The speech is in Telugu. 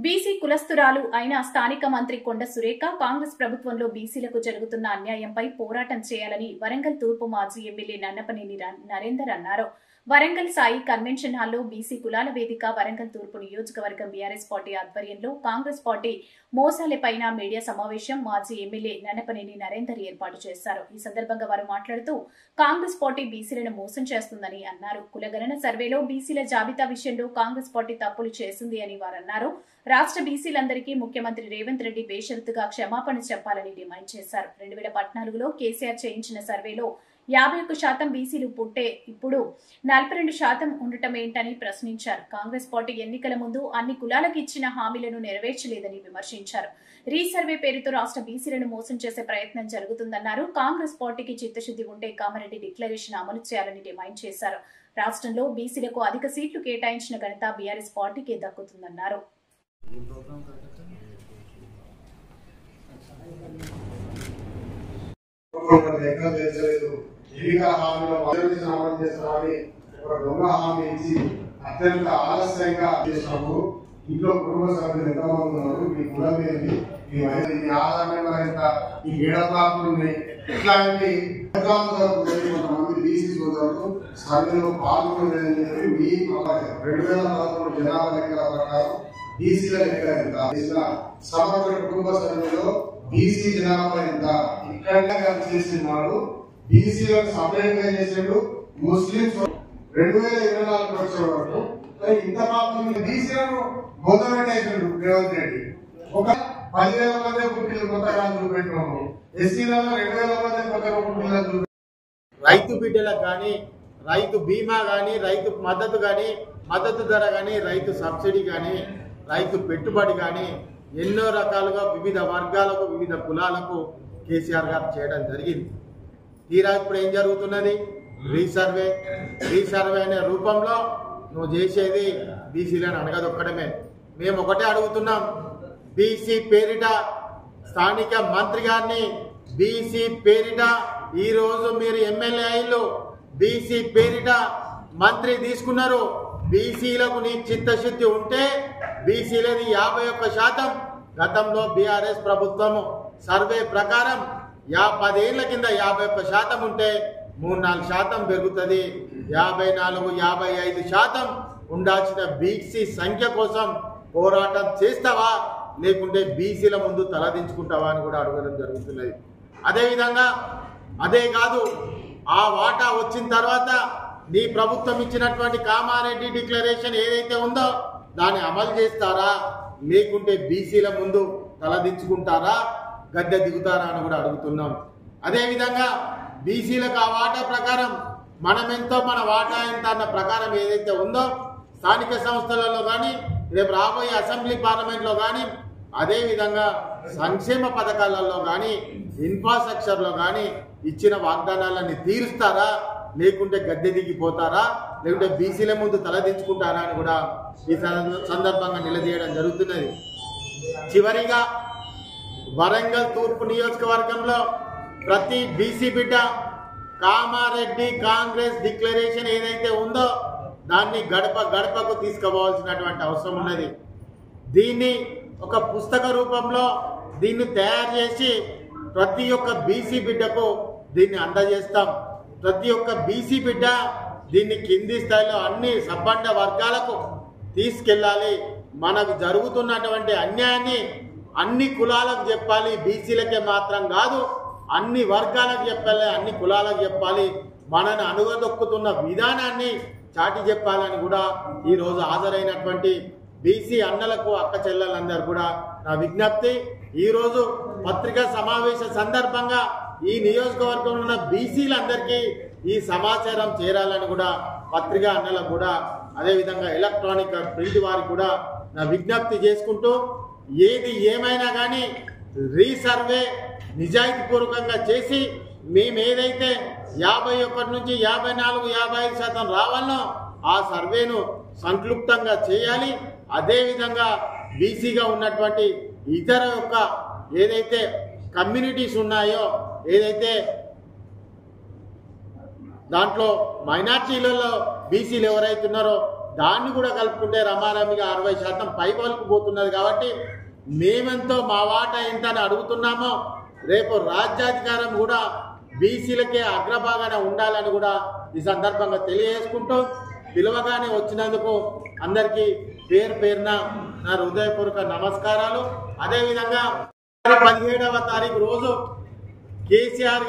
బీసీ కులస్తురాలు అయిన స్థానిక మంత్రి కొండ సురేఖ కాంగ్రెస్ ప్రభుత్వంలో బీసీలకు జరుగుతున్న అన్యాయంపై పోరాటం చేయాలని వరంగల్ తూర్పు మాజీ ఎమ్మెల్యే నన్నపనేని నరేందర్ అన్నారు. వరంగల్ సాయి కన్వెన్షన్ హాల్లో బీసీ కులాల వేదిక వరంగల్ తూర్పు నియోజకవర్గం బీఆర్ఎస్ పార్టీ ఆధ్వర్యంలో కాంగ్రెస్ పార్టీ మోసాలపైన మీడియా సమావేశం మాజీ ఎమ్మెల్యే నన్నపనేని నరేందర్ ఏర్పాటు చేశారు. ఈ సందర్భంగా వారు మాట్లాడుతూ కాంగ్రెస్ పార్టీ బీసీలను మోసం చేస్తుందని అన్నారు. కులగణన సర్వేలో బీసీల జాబితా విషయంలో కాంగ్రెస్ పార్టీ తప్పులు చేసింది అని వారన్నారు. రాష్ట్ర బీసీలందరికీ ముఖ్యమంత్రి రేవంత్ రెడ్డి బేషరతుగా క్షమాపణ చెప్పాలని డిమాండ్ చేశారు. 2014లో కేసీఆర్ చేయించిన సర్వేలో 51% బీసీలు పుట్టే ఇప్పుడు 42% ఉండటమేంటని ప్రశ్నించారు. కాంగ్రెస్ పార్టీ ఎన్నికల ముందు అన్ని కులాలకు ఇచ్చిన హామీలను నెరవేర్చలేదని విమర్శించారు. రీసర్వే పేరుతో రాష్ట్ర బీసీలను మోసం చేసే ప్రయత్నం జరుగుతుందన్నారు. కాంగ్రెస్ పార్టీకి చిత్తశుద్ది ఉంటే కామారెడ్డి డిక్లరేషన్ అమలు చేయాలని డిమాండ్ చేశారు. రాష్ట్రంలో బీసీలకు అధిక సీట్లు కేటాయించిన ఘనత బీఆర్ఎస్ పార్టీకే దక్కుతుందన్నారు. అత్యంత ఆలస్యంగా చేసినప్పుడు ఇంట్లో కుటుంబ సభ్యులు ఎంతమంది ఉన్నారు, మీ కులం ఏంటి, మీ ఆధారంగా ఈ ఏడబ్లాక్లు ఉన్నాయి, ఇట్లాంటి కొంతమంది బీసీ సోదరులు సర్వేలో పాల్గొనలేదని చెప్పి మీ 2013 జనాభా లెక్కల ప్రకారం బీసీల లెక్క ఎంత, సమగ్ర కుటుంబ సభ్యుల్లో బీసీ జనాభా ఎంత, ఇక్కడ చేసినాడు బీసీలను సపరేట్ గా చేసాడు. ముస్లింస్ 2024 వచ్చే వరకు ఇంత పాపం బీసీలను బొందబెట్టేసాడు రేవంత్ రెడ్డి. ఒక 10,000 మంది పుట్టిన కొత్తగా చూపెట్టినాము, ఎస్సీలలో 2,000 మంది కొత్తగా పుట్టిన చూపెట్టాము. రైతు బిడ్డలకు కానీ, రైతు బీమా కానీ, రైతు మద్దతు కానీ, మద్దతు ధర కానీ, రైతు సబ్సిడీ కానీ, రైతు పెట్టుబడి కానీ ఎన్నో రకాలుగా వివిధ వర్గాలకు, వివిధ కులాలకు కేసీఆర్ గారు చేయడం జరిగింది. తీరా ఇప్పుడు ఏం జరుగుతున్నది? రీసర్వే అనే రూపంలో నువ్వు చేసేది బీసీలను అణగదొక్కడమే. మేము ఒకటే అడుగుతున్నాం, బీసీ పేరిట స్థానిక మంత్రి గారిని, బీసీ పేరిట ఈరోజు మీరు ఎమ్మెల్యే అయ్యిళ్ళు, బీసీ పేరిట మంత్రి తీసుకున్నారు. బీసీలకు నీ చిత్తశుద్ధి ఉంటే బీసీలది 51%. గతంలో బీఆర్ఎస్ ప్రభుత్వము సర్వే ప్రకారం 10 ఏళ్ల కింద 51% ఉంటే 3-4% పెరుగుతుంది. 54-55% ఉండాల్సిన బీసీ సంఖ్య కోసం పోరాటం చేస్తావా, లేకుంటే బీసీల ముందు తలదించుకుంటావా అని కూడా అడగడం జరుగుతున్నది. అదేవిధంగా అదే కాదు, ఆ వాటా వచ్చిన తర్వాత నీ ప్రభుత్వం ఇచ్చినటువంటి కామారెడ్డి డిక్లరేషన్ ఏదైతే ఉందో దాన్ని అమలు చేస్తారా, లేకుంటే బీసీల ముందు తలదించుకుంటారా, గద్దె దిగుతారా అని కూడా అడుగుతున్నాం. అదేవిధంగా బీసీలకు ఆ వాటా ప్రకారం మనమెంతో మన వాటా ఎంత అన్న ప్రకారం ఏదైతే ఉందో స్థానిక సంస్థలలో కానీ, రేపు రాబోయే అసెంబ్లీ పార్లమెంట్లో కానీ, అదేవిధంగా సంక్షేమ పథకాలలో కానీ, ఇన్ఫ్రాస్ట్రక్చర్లో కానీ ఇచ్చిన వాగ్దానాలన్నీ తీరుస్తారా, లేకుంటే గద్దె దిగిపోతారా, లేకుంటే బీసీల ముందు తలదించుకుంటారా అని కూడా ఈ సందర్భంగా నిలదీయడం జరుగుతున్నది. చివరిగా వరంగల్ తూర్పు నియోజకవర్గంలో ప్రతి బీసీ బిడ్డ కామారెడ్డి కాంగ్రెస్ డిక్లరేషన్ ఏదైతే ఉందో దాన్ని గడప గడపకు తీసుకుపోవాల్సినటువంటి అవసరం ఉన్నది. దీన్ని ఒక పుస్తక రూపంలో దీన్ని తయారు చేసి ప్రతి ఒక్క బీసీ బిడ్డకు దీన్ని అందజేస్తాం. ప్రతి ఒక్క బీసీ బిడ్డ దీన్ని కింది స్థాయిలో అన్ని సబ్బండ వర్గాలకు తీసుకెళ్ళాలి. మనకు జరుగుతున్నటువంటి అన్యాయాన్ని అన్ని కులాలకు చెప్పాలి, బీసీలకే మాత్రం కాదు, అన్ని వర్గాలకు చెప్పాలి, అన్ని కులాలకు చెప్పాలి. మనని అణగదొక్కుతున్న విధానాన్ని చాటి చెప్పాలని కూడా ఈరోజు హాజరైనటువంటి బీసీ అన్నలకు, అక్క చెల్లెలందరూ కూడా నా విజ్ఞప్తి. ఈరోజు పత్రికా సమావేశ సందర్భంగా ఈ నియోజకవర్గంలో ఉన్న బీసీలందరికీ ఈ సమాచారం చేరాలని కూడా పత్రికా అన్నలకు కూడా, అదేవిధంగా ఎలక్ట్రానిక్ ప్రింట్ వారికి కూడా నా విజ్ఞప్తి చేసుకుంటూ, ఏది ఏమైనా కానీ రీసర్వే నిజాయితీపూర్వకంగా చేసి మేము ఏదైతే 51 నుంచి 54-55% రావాలనో ఆ సర్వేను సంక్లుప్తంగా చేయాలి. అదేవిధంగా బీసీగా ఉన్నటువంటి ఇతర యొక్క ఏదైతే కమ్యూనిటీస్ ఉన్నాయో, ఏదైతే దాంట్లో మైనార్టీలలో బీసీలు ఎవరైతే ఉన్నారో దాన్ని కూడా కలుపుకుంటే రమారమిగా 60% పైవలకు పోతున్నది. కాబట్టి మేమెంతో మా వాటా ఎంత అని అడుగుతున్నామో రేపు రాజ్యాధికారం కూడా బీసీలకే అగ్రభాగాన ఉండాలని కూడా ఈ సందర్భంగా తెలియజేసుకుంటూ పిలవగానే వచ్చినందుకు అందరికీ పేరు పేరున నా హృదయపూర్వక నమస్కారాలు. అదేవిధంగా 17వ తారీఖు రోజు కేసీఆర్